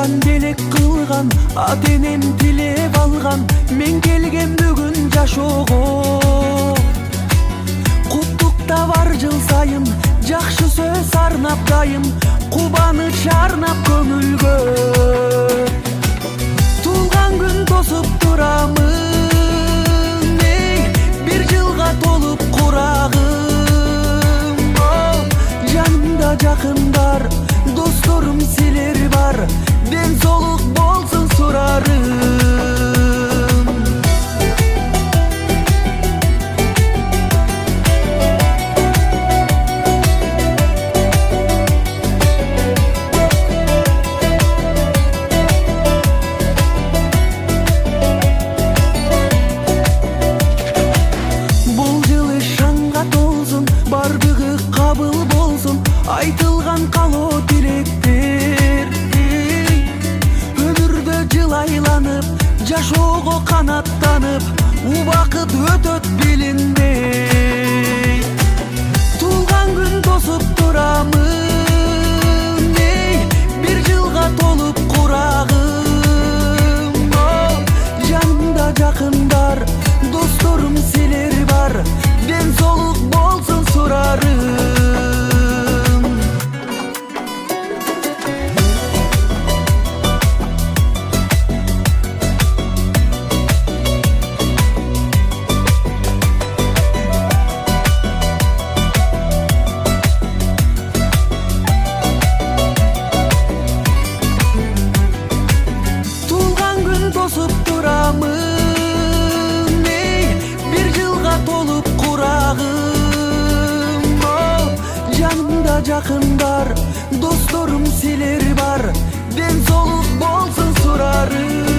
жаккан белек кылган, ат энем тилеп алган, мен келген бүгүн жашоого. Куттукта бар жыл сайын, жакшы сөз арнап дайым, кубаныч арнап көңүлгө. Туулган күн тосуп турамын, бир жылга толуп курагым. Жанымда жакындар, досторум силер бар, ден соолук болсун сурарым. Бардыгы кабыл болсун, айтылган калоо тилектер. Өмүрдө жыл айланып, жашоого канаттанып, убакыт өтөт билинбей. Туулган күн тосуп турамын, бир жылга толуп курагым. Жанымда жакындар, досторум силер бар, ден соолук болсун сурарым. Туулган күн тосуп турамын, бир жылга толуп курагым. Жанымда жакындар, досторум силер бар, ден соолук болсун сурарым.